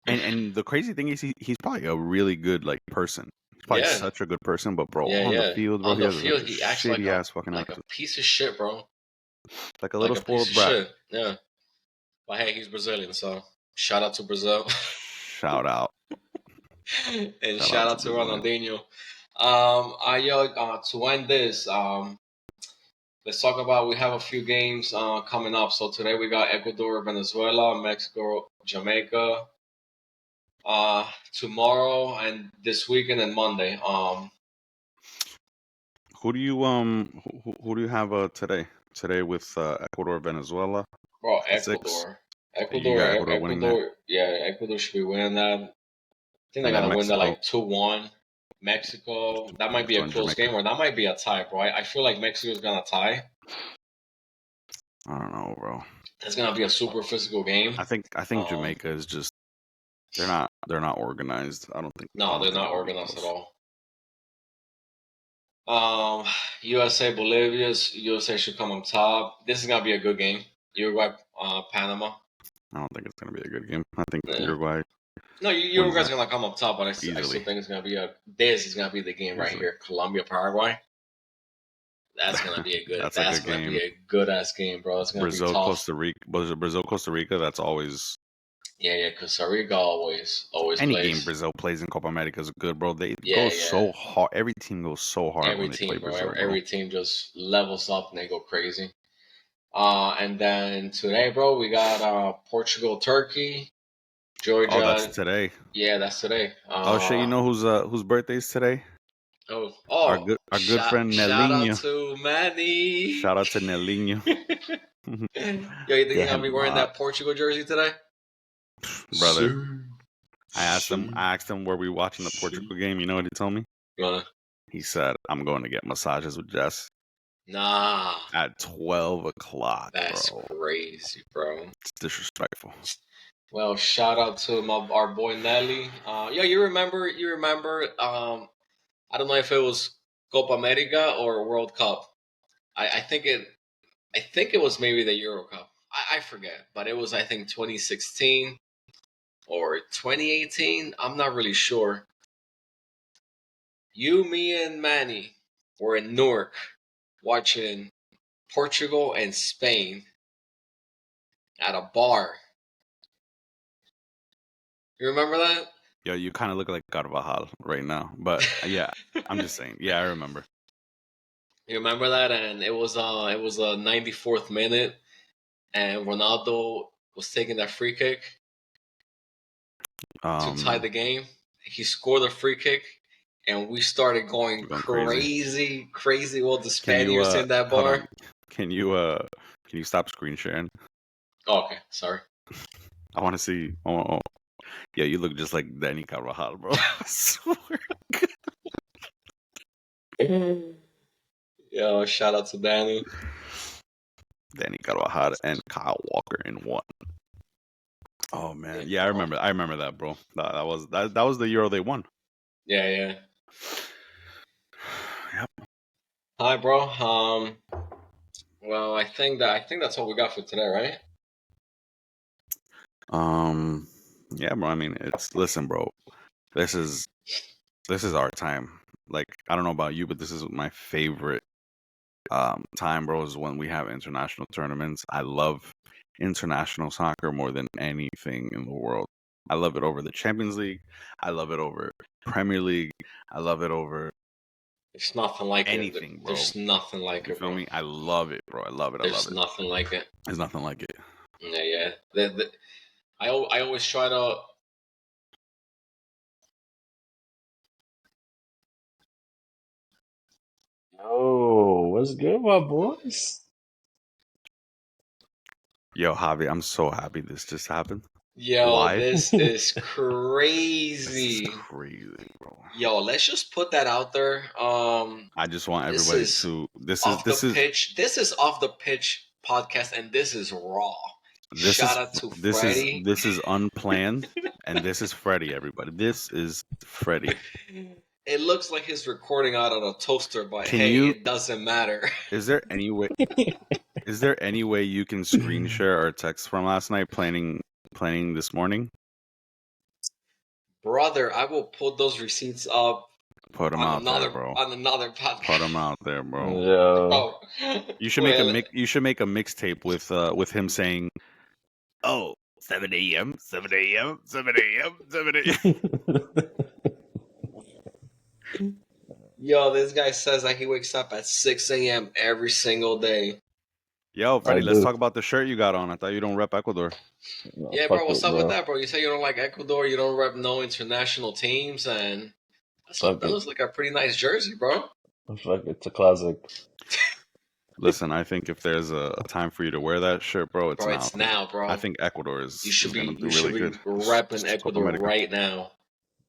And the crazy thing is he's probably a really good like person. He's probably Yeah, such a good person, but bro, yeah, on the yeah. field, bro, On he the has such field, a he acts shitty ass fucking like a attitude, piece of shit, bro. like a little Like a piece spoiled of brat. shit. Yeah. But hey, he's Brazilian, so shout out to Brazil. Shout out, And shout shout out to out to Brazilian. Ronaldinho. To end this, let's talk about we have a few games coming up. So today we got Ecuador, Venezuela, Mexico, Jamaica. Tomorrow and this weekend and Monday. Who do you have today? Today with Ecuador, Venezuela, Bro, 6. You Ecuador, got Ecuador winning that, Yeah, Ecuador should be winning that. I think they're and then gonna win that Mexico, like 2-1. Mexico, that might be Mexico a and close Jamaica. game, or that might be a tie, bro. I feel like Mexico's gonna tie. I don't know, bro. It's gonna be a super physical game. I think Jamaica is just they're not organized. I No, don't they're think not they'll be organized at close. all. Um, USA Bolivia. USA should come on top. This is gonna be a good game. Uruguay, Panama. I don't think it's gonna be a good game. I think Yeah. Uruguay No, wins Uruguay's that gonna come up top, but I still easily. think it's gonna be a. This is gonna be the game right Easily. here. Colombia, Paraguay. That's gonna be a good. That's a That's good gonna be game. a good ass game, bro. It's gonna be Brazil, tough. Costa Rica. Was it Brazil, Costa Rica? That's always Yeah, yeah. Costa Rica always any game plays. Brazil plays in Copa America is good, bro. They Yeah, go yeah. so hard. Every team goes so hard Every when they play team, bro. Brazil, bro. Every team just levels up and they go crazy. And then today, bro, we got Portugal, Turkey. Oh, that's Georgia. today. Yeah, that's today. Oh shit! You know whose birthday's today? Our good friend Shout out Nelinho. to Manny. Shout out to Nelinho. Yo, you think Get he's gonna be him, wearing that Portugal jersey today? brother. I Sue. asked him where we watching the Portugal game. You know what he told me? Uh, He said, "I'm going to get massages with Jess nah, at 12 o'clock, that's bro." crazy, bro. It's disrespectful. Well, shout out to our boy Nelly. Yeah, you remember? I don't know if it was Copa America or World Cup. I think it. I think it was maybe the Euro Cup. I forget, but it was I think 2016 or 2018. I'm not really sure. You, me, and Manny were in Newark watching Portugal and Spain at a bar. You remember that? Yo, you kind of look like Carvajal right now, but yeah, I'm just saying. Yeah, I remember. You remember that? And it was a 94th minute, and Ronaldo was taking that free kick to tie the game. He scored a free kick, and we started going Going crazy. crazy, crazy. Well, the Can you Spaniards in that hold bar. on? Can you stop screen sharing? Oh, okay, sorry. I want to see. Oh, yeah, you look just like Danny Carvajal, bro. I swear. Yo, shout out to Danny. Danny Carvajal and Kyle Walker in one. Oh man, yeah, I remember that, bro. That was the Euro they won. Yeah, yeah. Yep. Hi, bro. Well, I think that's all we got for today, right? Yeah, bro. I mean, listen, bro. This is our time. Like, I don't know about you, but this is my favorite time, bro, is when we have international tournaments. I love international soccer more than anything in the world. I love it over the Champions League. I love it over Premier League. I love it over There's nothing like anything, it. bro. There's nothing like You it, feel bro. me? I love it, bro. I love it. I love There's it. nothing like it. There's nothing like it. Yeah, yeah. I always try to. Oh, what's good, my boys? Yo, Javi, I'm so happy this just happened. Yo, Live. this is This is crazy. crazy, bro. Yo, let's just put that out there. I just want This everybody is to. off the pitch. This is off the pitch podcast, and this is raw. Shout out to Freddie. This is unplanned, and this is Freddie. Everybody, this is Freddie. It looks like he's recording out on a toaster, but Can hey, you? it doesn't matter. Is there any way? Is there any way you can screen share our text from last night? Planning this morning. Brother, I will put those receipts up Put them out there, bro. on another podcast. Put them out there, bro. Yeah. You should make You should make a mixtape with him saying, "Oh, 7 a.m., 7 a.m., 7 a.m., 7 a.m." Yo, this guy says that he wakes up at 6 a.m. every single day. Yo, Freddie, let's do. talk about the shirt you got on. I thought you don't rep Ecuador. No, Yeah, fuck bro, what's it, up bro. with that, bro? You say you don't like Ecuador, you don't rep no international teams, and that looks like a pretty nice jersey, bro. Fuck it, it's a classic. Listen, I think if there's a time for you to wear that shirt, bro, it's now. It's now, bro. I think Ecuador is going to do you should really be good. repping Ecuador right now.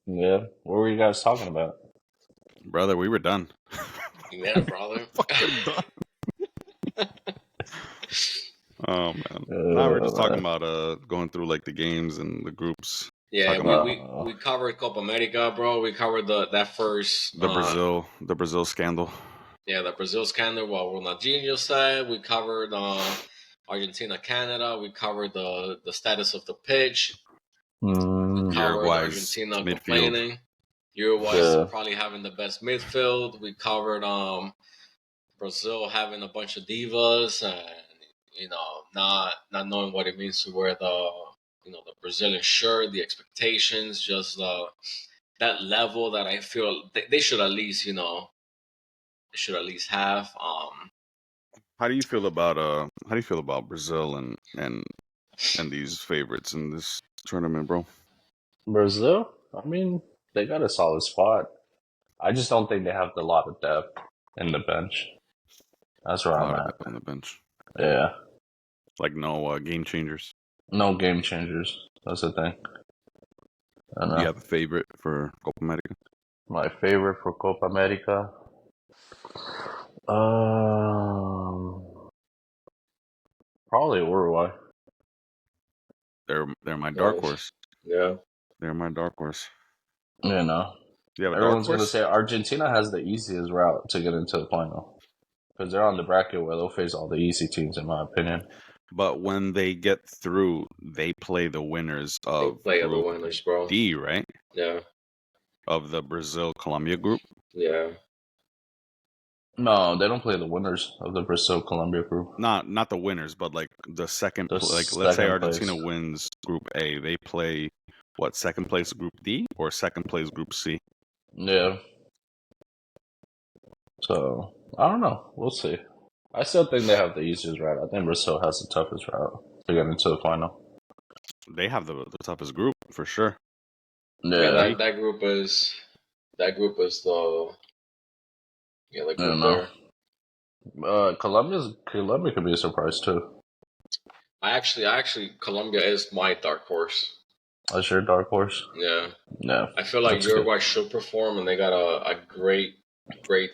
Yeah. What were you guys talking about? Brother, we were done. Yeah, brother. Fucking done. Oh man. Now we're just talking about going through like the games and the groups. Yeah, we covered Copa America, bro. We covered that first the Brazil scandal. Yeah, the Brazil scandal. What Ronaldinho said. We covered Argentina, Canada. We covered the status of the pitch. We covered Uruguay's Argentina midfield. complaining. Uruguay's probably having the best midfield. We covered Brazil having a bunch of divas and not knowing what it means to wear the the Brazilian shirt, the expectations, just that level that I feel they should at least have. How do you feel about Brazil and these favorites in this tournament, bro? Brazil? I mean, they got a solid spot. I just don't think they have a lot of depth in the bench. That's where A I'm lot of at. depth on the bench. Yeah. Like no game changers. No game changers. That's the thing. I Do you know. have a favorite for Copa America? My favorite for Copa America? Probably Uruguay. They're my dark Nice. horse. Yeah. They're my dark horse. You know. Do you have a dark Everyone's going to horse? say Argentina has the easiest route to get into the final. Because they're on the bracket where they'll face all the easy teams, in my opinion. But when they get through, they play the winners They of play other Group winners, bro. D, right? Yeah. Of the Brazil-Colombia group. Yeah. No, they don't play the winners of the Brazil-Colombia group. Not the winners, but like the second. The Like let's say second Argentina place. wins Group A, they play what, second place Group D or second place Group C? Yeah. So, I don't know. We'll see. I still think they have the easiest route. I think Brazil has the toughest route to get into the final. They have the toughest group for sure. Yeah, Yeah. that group is the the I group don't there. know. Colombia could be a surprise too. I actually Colombia is my dark horse. That's your dark horse. Yeah. Yeah. I feel like That's good. Uruguay should perform, and they got a great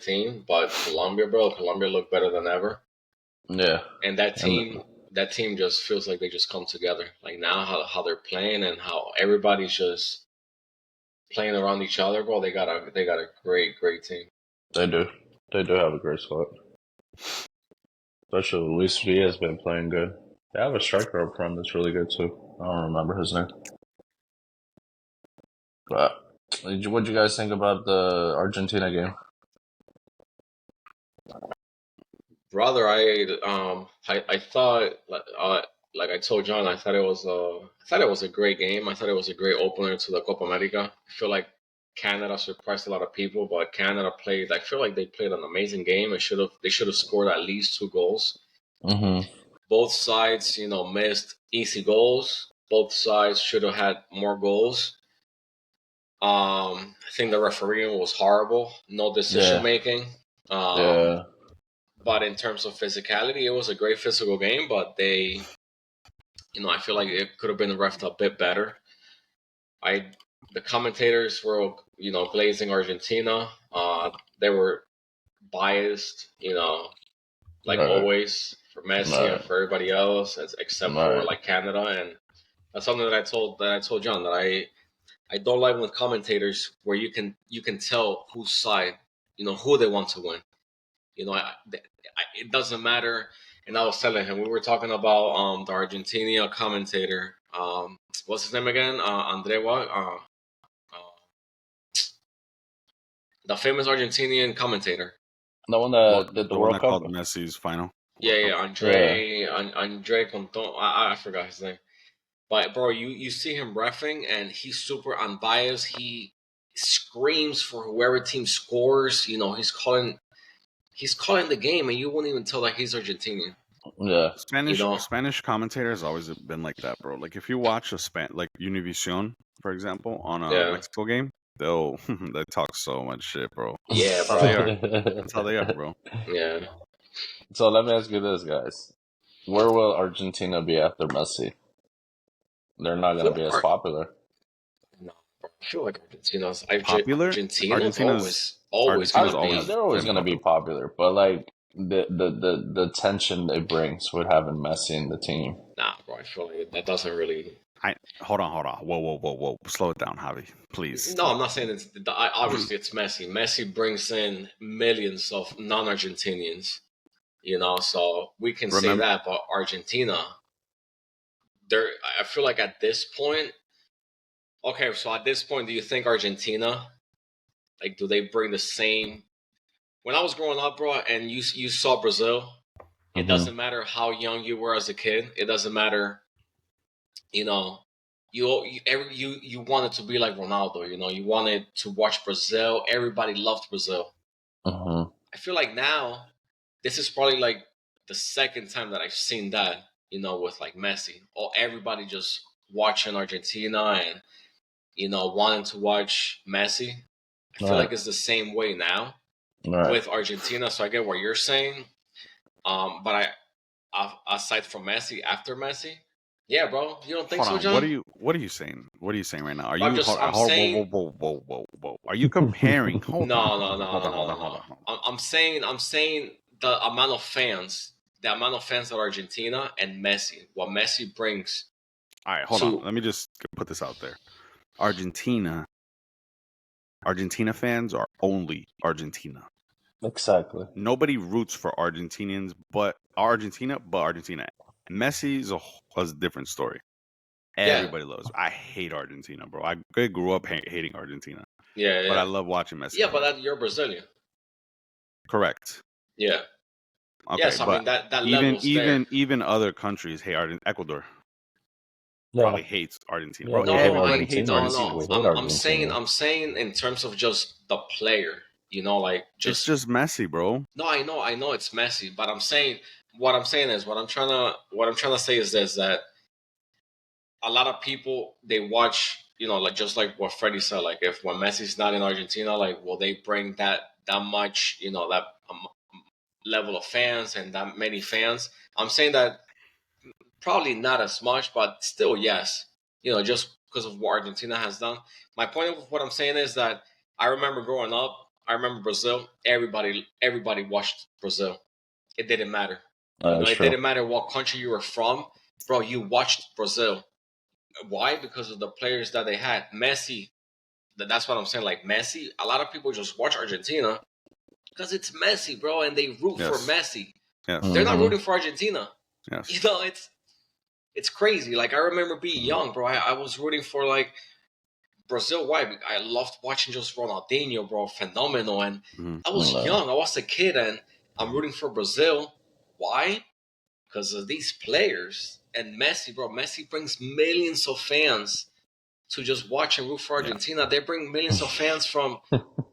team. But Colombia, bro, Colombia look better than ever. Yeah. And that team just feels like they just come together. Like now, how they're playing and how everybody's just playing around each other, bro. They got a great team. They do. They do have a great squad. Especially Luis Villa has been playing good. They have a striker up front that's really good too. I don't remember his name. But what'd you guys think about the Argentina game? Brother, I thought like I told John, I thought it was a great game. I thought it was a great opener to the Copa America. I feel like Canada surprised a lot of people, but Canada played. I feel like they played an amazing game. They should have scored at least 2 goals. Mm-hmm. Both sides, missed easy goals. Both sides should have had more goals. I think the refereeing was horrible. No decision making. Yeah. But in terms of physicality, it was a great physical game. But they, I feel like it could have been refed a bit better. The commentators were, glazing Argentina. They were biased, like Right. always for Messi and for everybody else, except for Right. like Canada. And that's something that I told John that I don't like with commentators where you can tell whose side, who they want to win. It doesn't matter. And I was telling him, we were talking about the Argentina commentator. What's his name again? Andre what? The famous Argentinian commentator. The one that did the one World that Cup. called Messi's final. Yeah, Andre Conton. I forgot his name. But bro, you see him reffing, and he's super unbiased. He screams for whoever team scores. He's calling the game, and you won't even tell that he's Argentinian. Yeah. Spanish commentator has always been like that, bro. Like if you watch like Univision, for example, on a Mexico game, they talk so much shit, bro. Yeah, That's how they are. That's how they are, bro. Yeah. So let me ask you this, guys: where will Argentina be after Messi? They're not going to be as popular. No, bro. I feel like Argentina's popular. Argentina's always they're always going to be popular, but like the tension they bring with having Messi in the team. Nah, bro. I feel like that doesn't really. Hold on. Whoa. Slow it down, Javi. Please. No, I'm not saying it's obviously it's Messi. Messi brings in millions of non-Argentinians, so we can say that. But Argentina, I feel like at this point. Okay, so at this point, do you think Argentina, like, do they bring the same? When I was growing up, bro, and you saw Brazil, it doesn't matter how young you were as a kid. It doesn't matter, you wanted to be like Ronaldo. You wanted to watch Brazil. Everybody loved Brazil. I feel like now, this is probably like the second time that I've seen that, with like Messi. Everybody just watching Argentina and wanting to watch Messi. I feel like it's the same way now with Argentina. So I get what you're saying. But aside from Messi, after Messi, yeah, bro, you don't think Hold so, on. John? What are you saying? What are you saying right now? Are I'm you just, I'm whoa, saying, whoa, whoa, whoa, whoa? Are you comparing? Hold on, no, hold no, on, no, hold no, on, hold no, on, hold no. on, hold on. I'm saying the amount of fans, at Argentina and Messi, what Messi brings All right, hold on. to, Let me just put this out there. Argentina fans are only Argentina. Exactly. Nobody roots for Argentinians but Argentina. Messi is a different story. yeah, Everybody loves. I hate Argentina, bro. I grew up hating Argentina, yeah, but I yeah, love watching Messi yeah. But play. you're Brazilian. Correct. Yeah, yeah. Okay, So I but mean that even level's there. even even other countries hate Ecuador Yeah. probably hates Argentina, Yeah, bro. we hate No, Everybody hates Argentina. Argentina. We no. hate Argentina. I'm saying in terms of just the player. Like It's just just Messi, bro. no. I know it's messy, but what I'm saying is what I'm trying to say is this, that a lot of people, they watch, like just like what Freddie said, like if when Messi's not in Argentina, like will they bring that much, that level of fans and that many fans? I'm saying that probably not as much, but still yes. Just because of what Argentina has done. My point of what I'm saying is that I remember growing up. I remember Brazil. Everybody watched Brazil. It didn't matter. That's It true. didn't matter what country you were from, bro. You watched Brazil. Why? Because of the players that they had. Messi. That's what I'm saying. Like Messi, a lot of people just watch Argentina because it's Messi, bro, and they root for Yes, Messi. yes, They're not Mm-hmm. rooting for Argentina. yes. It's crazy. Like I remember being young, bro. I was rooting for like Brazil. Why? I loved watching just Ronaldinho, bro, phenomenal. And Mm-hmm. I was No. young. I was a kid, and I'm rooting for Brazil. Why? Because of these players and Messi, bro. Messi brings millions of fans to just watch and root for Yeah, Argentina. They bring millions of fans from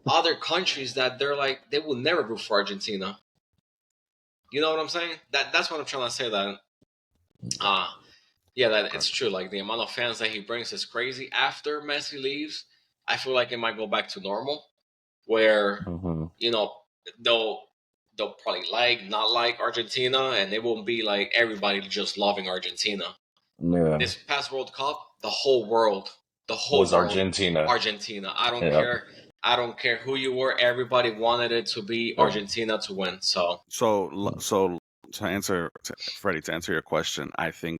other countries that they're like they will never root for Argentina. You know what I'm saying? That's what I'm trying to say. That uh yeah, that it's true. Like the amount of fans that he brings is crazy. After Messi leaves, I feel like it might go back to normal, where Mm-hmm. you know they'll they'll probably not like Argentina, and it won't be like everybody just loving Argentina. Yeah. This past World Cup, the whole Was world, Argentina. Argentina. I don't Yeah. care. I don't care who you were. Everybody wanted it to be Yeah. Argentina to win. So So to answer, Freddie, to answer your question, I think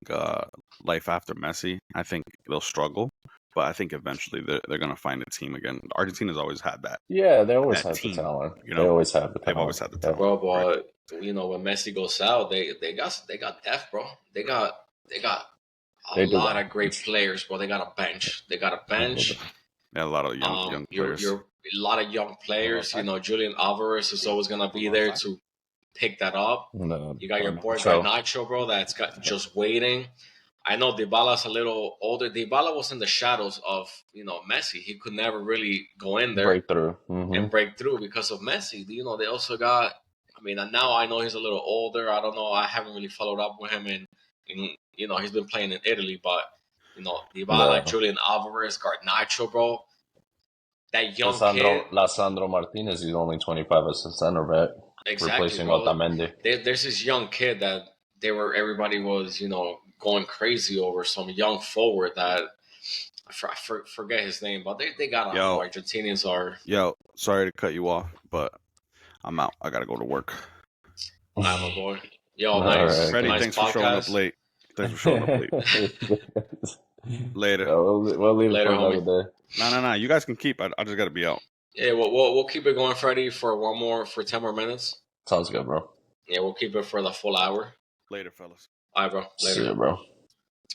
life after Messi, I think they'll struggle, but I think eventually they're gonna find a team again. Argentina's always had Yeah, they always that have the team, talent. you They know. always have the They've always talent. had the Yeah. talent, bro, right? but when Messi goes out, they got depth, bro. They got a They do lot that. of great players, bro. They got a bench. They got a bench. Yeah, a lot of young players. You're a lot of young players. Julian Alvarez is always gonna be there to pick that up. No, You got your boy so Garnacho, bro. That's got just waiting. I know Dybala's a little older. Dybala was in the shadows of Messi. He could never really go in there breakthrough. Mm-hmm. and break through because of Messi. They also got. I mean, and now I know he's a little older. I don't know. I haven't really followed up with him, and he's been playing in Italy. But Dybala, No. Julian Alvarez, Garnacho, bro. That young kid, Lasandro Martinez is only 25 as a center back, exactly, replacing bro. Otamendi. There's this young kid that everybody was going crazy over, some young forward that I forget his name, but they got on, bro. Yo, Argentinians are. sorry to cut you off, but I'm out. I gotta go to work. I'm a boy. Yo, All right, Freddie, nice thanks for showing up podcast. late. Thanks for showing up late. Later. We'll leave it Later, for homie. another day. No. You guys can keep. I just gotta be out. Yeah, we'll keep it going, Freddie, for 10 more minutes. Sounds good, bro. Yeah, we'll keep it for the full hour. Later, fellas. All right, bro. See Later. you, bro.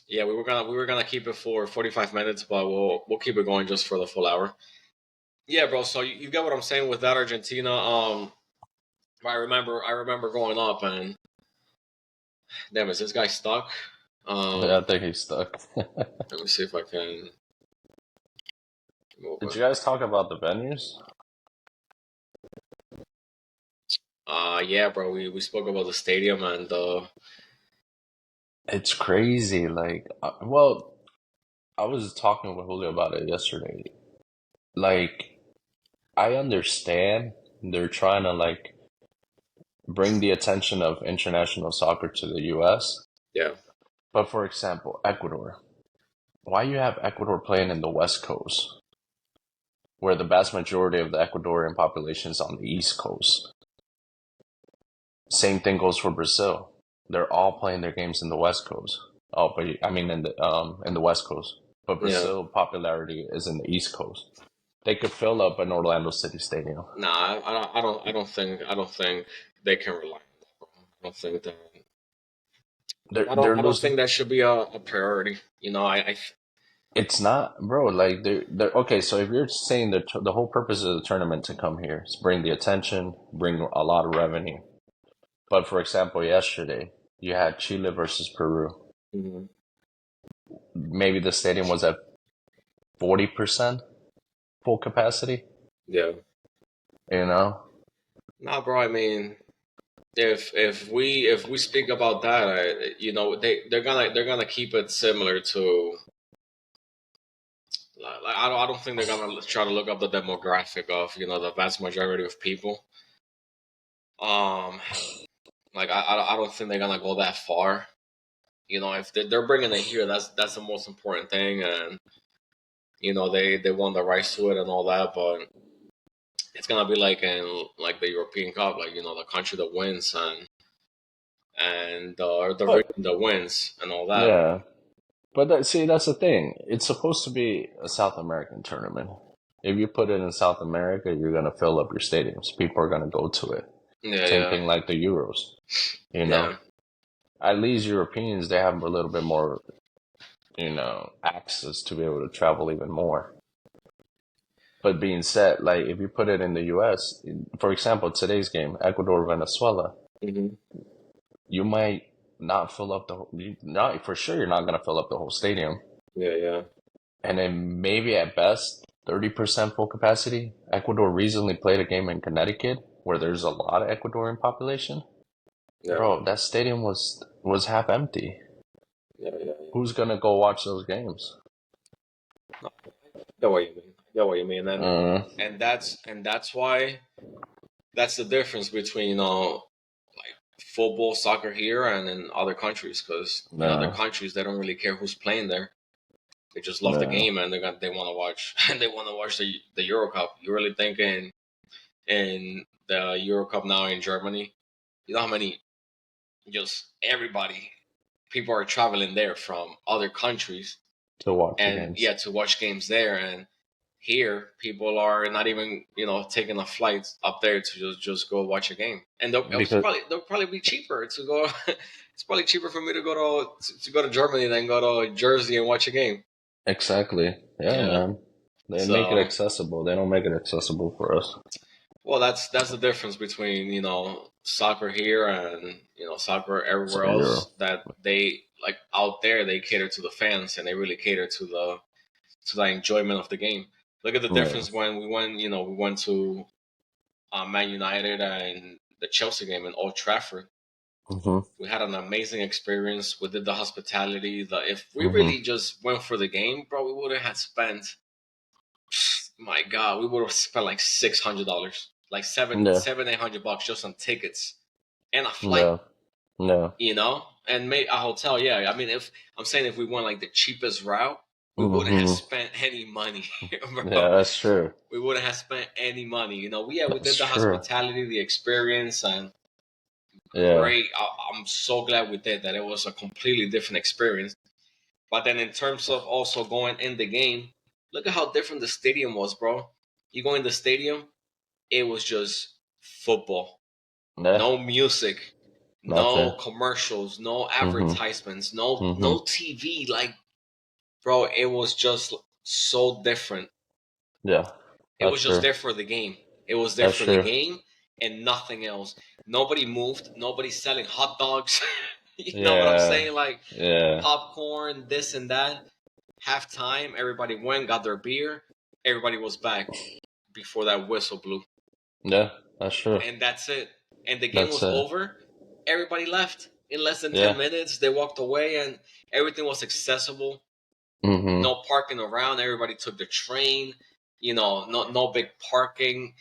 Yeah, we were gonna keep it for 45 minutes, but we'll keep it going just for the full hour. Yeah, bro. So you get what I'm saying with that Argentina. I remember growing up, and damn, is this guy stuck? Yeah, I think he's stuck. Let me see if I can move Did it. you guys talk about the venues? Yeah, bro. We spoke about the stadium and It's crazy. Like, well, I was talking with Julio about it yesterday. Like, I understand they're trying to like bring the attention of international soccer to the US. Yeah, But for example, Ecuador. Why you have Ecuador playing in the West Coast, where the vast majority of the Ecuadorian population is on the East Coast? Same thing goes for Brazil. They're all playing their games in the West Coast. Oh, but I mean in the West Coast. But yeah. Brazil popularity is in the East Coast. They could fill up an Orlando City stadium. Nah, I don't think they can rely on that, bro. I don't think that. They're I don't losing. think that should be a priority. You know, It's not, bro. Like they're okay. So if you're saying that the whole purpose of the tournament to come here is bring the attention, bring a lot of revenue. But for example, yesterday you had Chile versus Peru. Mhm. Maybe the stadium was at 40% full capacity. Yeah. You know, Nah, bro. I mean, if we speak about that, you know, they're gonna keep it similar to. Like, I don't think they're gonna try to look up the demographic of the vast majority of people. Um, like I don't think they're gonna go that far. You know, if they're bringing it here, that's the most important thing, and they want the rights to it and all that, but it's gonna be like in like the European Cup, like the country that wins and the but region that wins and all that. yeah, but see, that's the thing. It's supposed to be a South American tournament. If you put it in South America, you're gonna fill up your stadiums. People are gonna go to it. Yeah, Same yeah, thing like the Euros. You know, yeah. at least Europeans they have a little bit more, access to be able to travel even more. But being said, like if you put it in the U.S., for example, today's game, Ecuador Venezuela, Hmm. you might not fill up not for sure. You're not gonna fill up the whole stadium, Yeah, yeah, and then maybe at best 30% full capacity. Ecuador recently played a game in Connecticut where there's a lot of Ecuadorian population. yeah, Bro, that stadium was half empty. yeah, yeah, Who's gonna go watch those games? No, I get what you mean. I get what you mean, and Mm, and that's and that's why that's the difference between like football, soccer here and in other countries. Because in other no, countries, they don't really care who's playing there. They just love the no. game and they want to watch and they want to watch the Euro Cup. You really think in the Euro Cup now in Germany? You know how many just everybody people are traveling there from other countries To watch the and games. yeah to watch games there and here people are not even taking a flight up there to just go watch a game and Because they'll probably be cheaper to go. It's probably cheaper for me to go to go to Germany than go to Jersey and watch a game. exactly. Yeah, Yeah. man. They make it So accessible. They don't make it accessible for us. well, that's the difference between soccer here and soccer So everywhere you're else. That they like out there they cater to the fans and they really cater to the enjoyment of the game. Look at the yeah. difference when we went to Man United and the Chelsea game in Old Trafford. Hmm. We had an amazing experience. We did the hospitality. If we Hmm. really just went for the game, bro, we would have had spent. My God, we would have spent like $600, like Yeah. 800 bucks just on tickets and a flight. Yeah. Yeah. And maybe a hotel. Yeah, I mean, if I'm saying if we went like the cheapest route, we wouldn't have Hmm. spent any money, Yeah, bro. that's true. We wouldn't have spent any money. We That's did the true. hospitality, the experience, and Yeah. great. I'm so glad we did that. It was a completely different experience. But then in terms of also going in the game, look at how different the stadium was, bro. You go in the stadium, it was just football. Yeah. No music, Nothing. no commercials, no Hmm. advertisements, no Hmm. no TV. Like, bro, it was just so different. Yeah. It That's was just true. there for the game. It was there That's for the true. game and nothing else. Nobody moved. Nobody's selling hot dogs. You know what I'm Yeah. saying? Like Yeah. popcorn, this and that. Halftime, everybody went, got their beer. Everybody was back before that whistle blew. Yeah. That's true. And that's it. And the game That's was it. over. Everybody left in less than 10 Yeah. minutes. They walked away and everything was accessible. No parking around. Everybody took the train. No big parking.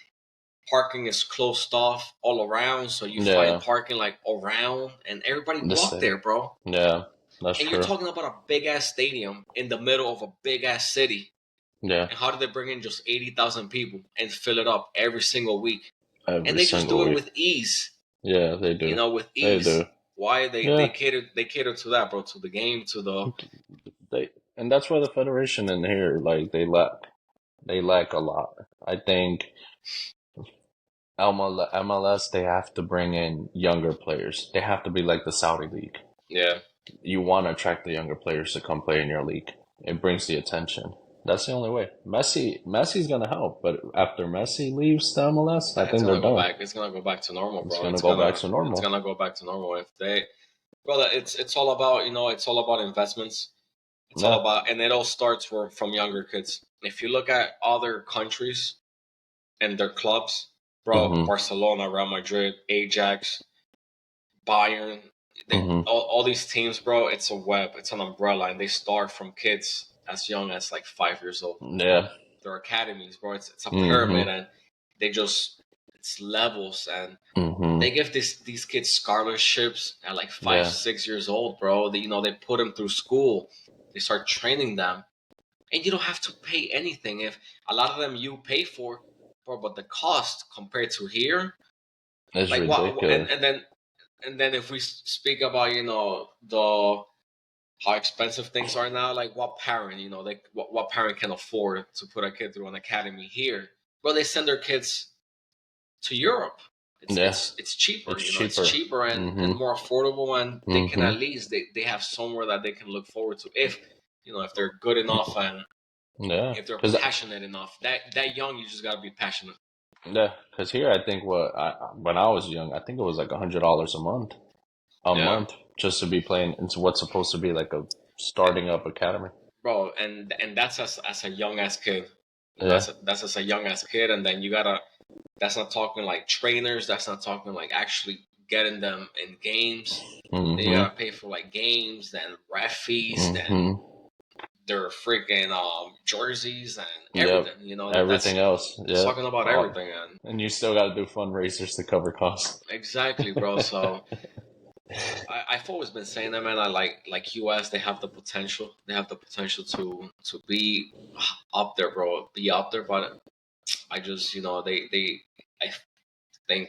Parking is closed off all around, so you find parking like around, and everybody walked there, bro. Yeah, that's and true. you're talking about a big ass stadium in the middle of a big ass city. Yeah. And how did they bring in just 80,000 people and fill it up every single week? Every And they just single do it week. with ease. Yeah, they do. With They ease. do. Why they cater to that, bro? To the game, to the and that's why the federation in here, like, they lack a lot. I think MLS, they have to bring in younger players. They have to be like the Saudi league. Yeah. You want to attract the younger players to come play in your league. It brings the attention. That's the only way. Messi's gonna help, but after Messi leaves the MLS, I think they're done. It's gonna go back to normal, bro. It's gonna go back to normal. It's gonna go back to normal. If they, brother, it's all about it's all about investments. It's all about, and it all starts from younger kids. If you look at other countries and their clubs, bro, Barcelona, Real Madrid, Ajax, Bayern, all these teams, bro, it's a web, it's an umbrella, and they start from kids as young as like 5 years old. Yeah. They're academies, bro. It's a pyramid, and it's levels, and they give these kids scholarships at like 5-6 years old, bro. They put them through school. They start training them, and you don't have to pay anything. If a lot of them you pay for, bro, but the cost compared to here, it's like ridiculous. And then if we speak about the how expensive things are now, like what parent what parent can afford to put a kid through an academy here? Well, they send their kids to Europe. It's cheaper. It's cheaper and more affordable, and they can at least they have somewhere that they can look forward to if if they're good enough and if they're passionate enough. That young, you just gotta be passionate. Yeah, because here I think when I was young, I think it was like $100 a month, just to be playing into what's supposed to be like a starting up academy, bro. And that's as a young ass kid. That's as a young ass kid, and then you gotta. That's not talking like trainers. That's not talking like actually getting them in games. You gotta pay for like games, then ref fees, then their freaking jerseys and everything. Everything else. Yeah. Talking about everything, and you still got to do fundraisers to cover costs. Exactly, bro. So I've always been saying that, man. I like US. They have the potential. They have the potential to be up there, bro. Be up there, but I just I think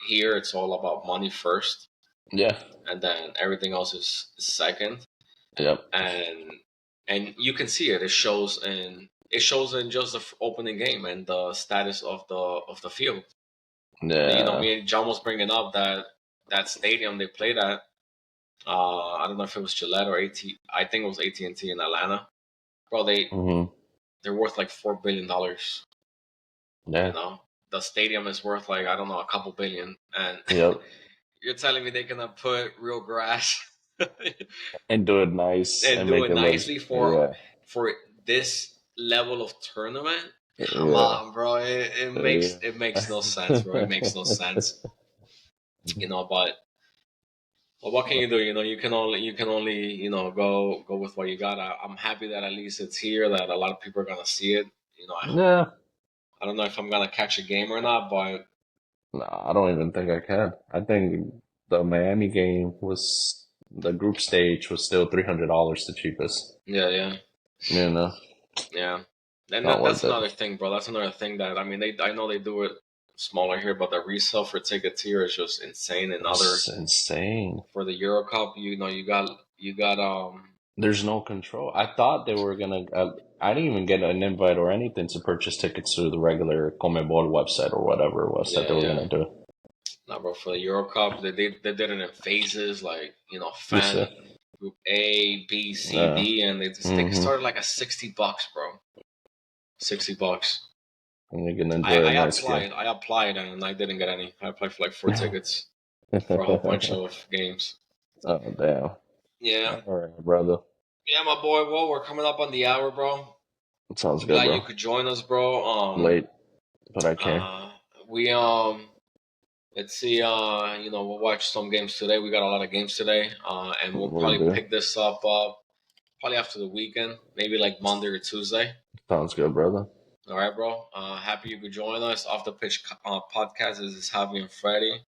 here it's all about money first. Yeah. And then everything else is second. Yep. And you can see it. It shows in just the opening game and the status of the field. Yeah. Me and John was bringing up that stadium they played at. I don't know if it was Gillette or AT. I think it was AT&T in Atlanta. Bro, they're worth like $4 billion. Yeah. The stadium is worth like, I don't know, a couple billion. And you're telling me they're gonna put real grass and do it nice and do it nicely for this level of tournament? Come on, bro. It makes no sense, bro. It makes no sense. But what can you do? You can only go with what you got. I'm happy that at least it's here, that a lot of people are gonna see it. I don't know if I'm gonna catch a game or not, but no, I don't even think I can. I think the Miami game the group stage was still $300 the cheapest. Yeah. Yeah, and that's another thing, bro. That's another thing that I know they do it smaller here, but the resale for tickets here is just insane. And it's insane for the Euro Cup. You got There's no control. I thought they were gonna. I didn't even get an invite or anything to purchase tickets through the regular Conmebol website or whatever it was that they were gonna do. No, bro. For the Euro Cup, they did it in phases, like fan group A, B, C, D, and they started like at $60, bro. $60. And you're gonna enjoy I applied and I didn't get any. I applied for like 4 tickets for a whole bunch of games. Oh damn. Yeah. All right, brother. Yeah, my boy. Well, we're coming up on the hour, bro. Sounds good, bro. You could join us, bro. Late, but I can. We let's see. We'll watch some games today. We got a lot of games today, and we'll probably pick this up probably after the weekend, maybe like Monday or Tuesday. Sounds good, brother. All right, bro. Happy you could join us. Off the Pitch podcast. This is Javi and Freddie.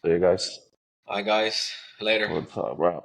See you guys. Hi, guys. Later. What's up, bro?